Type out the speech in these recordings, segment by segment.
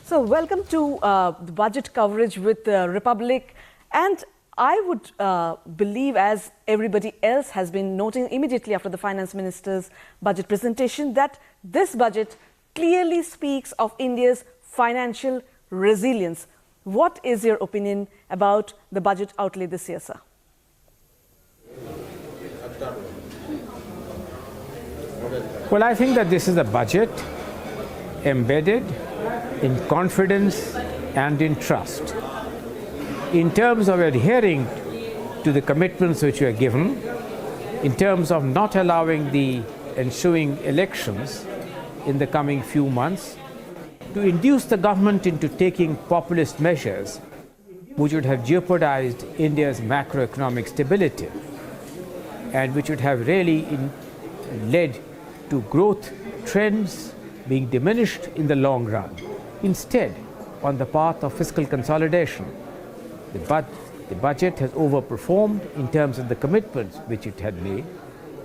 So welcome to the budget coverage with Republic, and I would believe, as everybody else has been noting immediately after the Finance Minister's budget presentation, that this budget clearly speaks of India's financial resilience. What is your opinion about the budget outlay this year, sir? Well, I think that this is a budget embedded in confidence and in trust. In terms of adhering to the commitments which were given, in terms of not allowing the ensuing elections in the coming few months, to induce the government into taking populist measures which would have jeopardized India's macroeconomic stability and which would have really led to growth trends being diminished in the long run. Instead, on the path of fiscal consolidation, the budget has overperformed in terms of the commitments which it had made.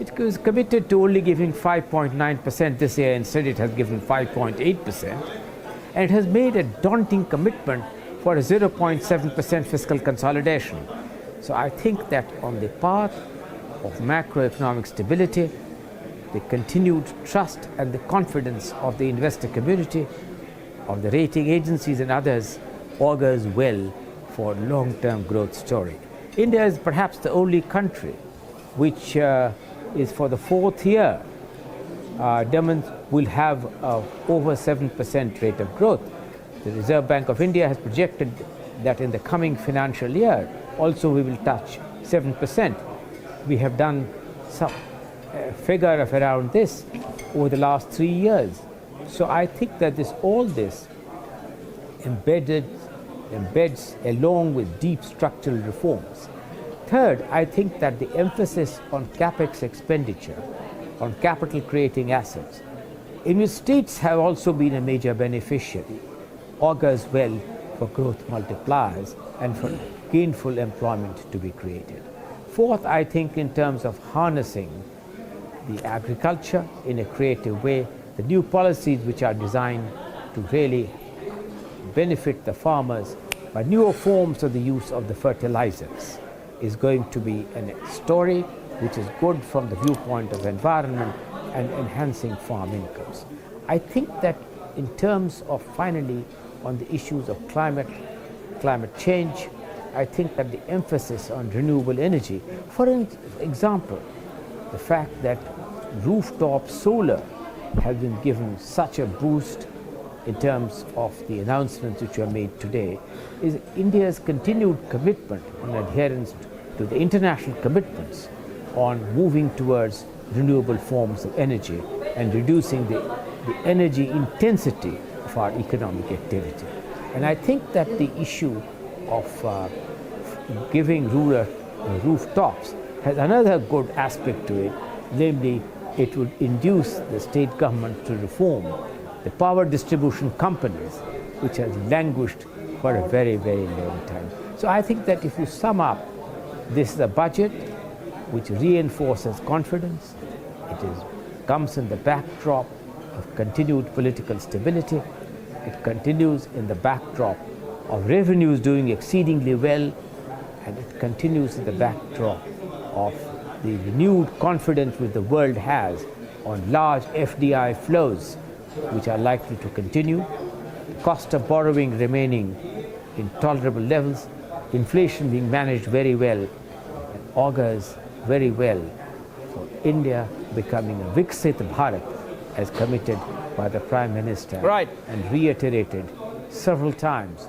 It was committed to only giving 5.9% this year. Instead, it has given 5.8%. And it has made a daunting commitment for a 0.7% fiscal consolidation. So I think that on the path of macroeconomic stability, the continued trust and the confidence of the investor community, of the rating agencies and others, augurs well for a long-term growth story. India is perhaps the only country which is for the fourth year will have over 7% rate of growth. The Reserve Bank of India has projected that in the coming financial year also we will touch 7%. We have done some figure of around this over the last 3 years. So I think that all this embeds along with deep structural reforms. Third, I think that the emphasis on capex expenditure, on capital creating assets, in which states have also been a major beneficiary, augurs well for growth multipliers and for gainful employment to be created. Fourth, I think in terms of harnessing the agriculture in a creative way, the new policies which are designed to really benefit the farmers by newer forms of the use of the fertilizers is going to be a story which is good from the viewpoint of environment and enhancing farm incomes. I think that in terms of finally on the issues of climate change, I think that the emphasis on renewable energy, for example, the fact that rooftop solar has been given such a boost in terms of the announcements which were made today, is India's continued commitment and adherence to the international commitments on moving towards renewable forms of energy and reducing the energy intensity of our economic activity. And I think that the issue of giving rural rooftops has another good aspect to it, namely it would induce the state government to reform the power distribution companies, which has languished for a very, very long time. So I think that if you sum up, this is a budget which reinforces confidence. It comes in the backdrop of continued political stability. It continues in the backdrop of revenues doing exceedingly well, and it continues in the backdrop of the renewed confidence which the world has on large FDI flows, which are likely to continue, the cost of borrowing remaining in tolerable levels, inflation being managed very well, and augurs very well for India becoming a Viksit Bharat as committed by the Prime Minister and reiterated several times,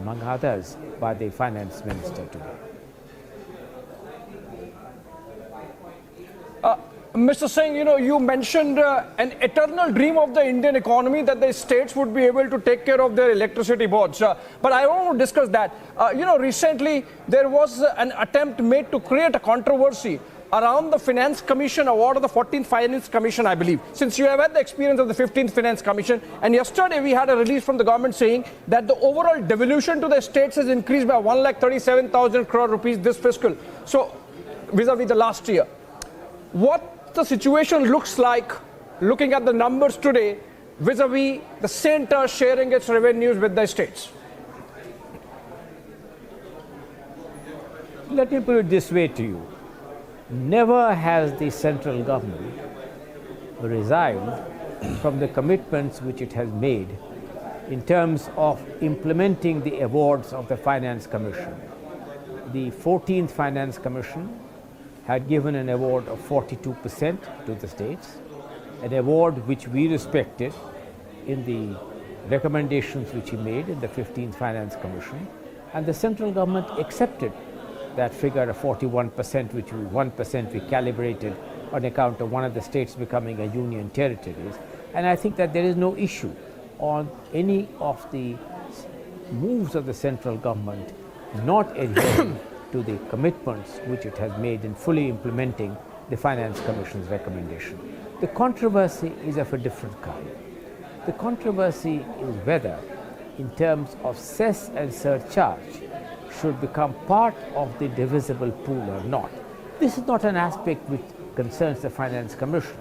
among others, by the Finance Minister today. Mr. Singh, you mentioned an eternal dream of the Indian economy that the states would be able to take care of their electricity boards. But I want to discuss that. Recently there was an attempt made to create a controversy around the Finance Commission award of the 14th Finance Commission, I believe. Since you have had the experience of the 15th Finance Commission, and yesterday we had a release from the government saying that the overall devolution to the states has increased by 1,37,000 crore rupees this fiscal. So vis-a-vis the last year. What the situation looks like, looking at the numbers today, vis-a-vis the center sharing its revenues with the states? Let me put it this way to you. Never has the central government resigned from the commitments which it has made in terms of implementing the awards of the Finance Commission. The 14th Finance Commission had given an award of 42% to the states, an award which we respected in the recommendations which he made in the 15th Finance Commission, and the central government accepted that figure of 41%, which 1% we calibrated on account of one of the states becoming a union territories. And I think that there is no issue on any of the moves of the central government not adhering to the commitments which it has made in fully implementing the Finance Commission's recommendation. The controversy is of a different kind. The controversy is whether, in terms of cess and surcharge, should become part of the divisible pool or not. This is not an aspect which concerns the Finance Commission.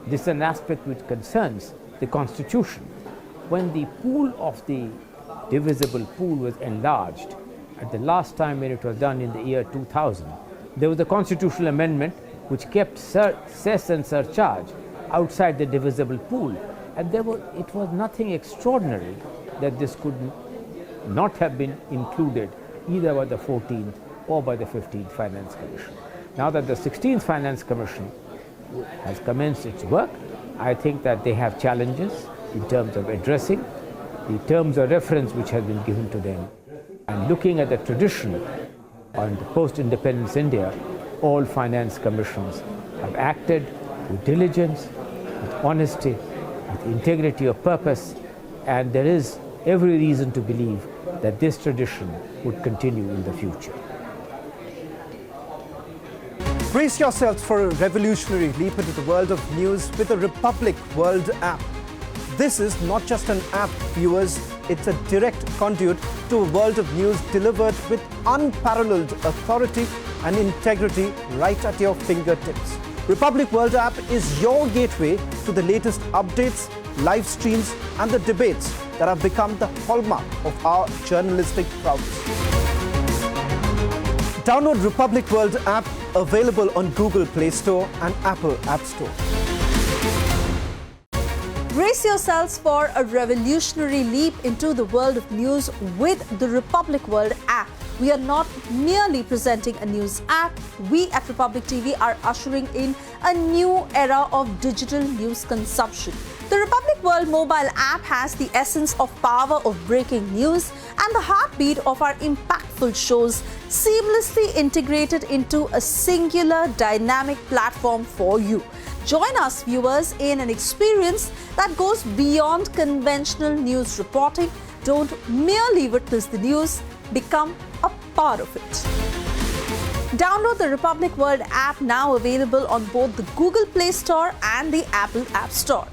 This is an aspect which concerns the Constitution. When the pool of the divisible pool was enlarged, at the last time when it was done in the year 2000, there was a constitutional amendment which kept cess and surcharge outside the divisible pool. And it was nothing extraordinary that this could not have been included either by the 14th or by the 15th Finance Commission. Now that the 16th Finance Commission has commenced its work, I think that they have challenges in terms of addressing the terms of reference which have been given to them. And looking at the tradition on the post-independence India, all finance commissions have acted with diligence, with honesty, with integrity of purpose, and there is every reason to believe that this tradition would continue in the future. Brace yourselves for a revolutionary leap into the world of news with the Republic World app. This is not just an app, viewers, it's a direct conduit to a world of news delivered with unparalleled authority and integrity right at your fingertips. Republic World app is your gateway to the latest updates, live streams, and the debates that have become the hallmark of our journalistic prowess. Download Republic World app, available on Google Play Store and Apple App Store. Brace yourselves for a revolutionary leap into the world of news with the Republic World app. We are not merely presenting a news app. We at Republic TV are ushering in a new era of digital news consumption. The Republic World mobile app has the essence of power of breaking news and the heartbeat of our impactful shows seamlessly integrated into a singular dynamic platform for you. Join us, viewers, in an experience that goes beyond conventional news reporting. Don't merely witness the news, become a part of it. Download the Republic World app, now available on both the Google Play Store and the Apple App Store.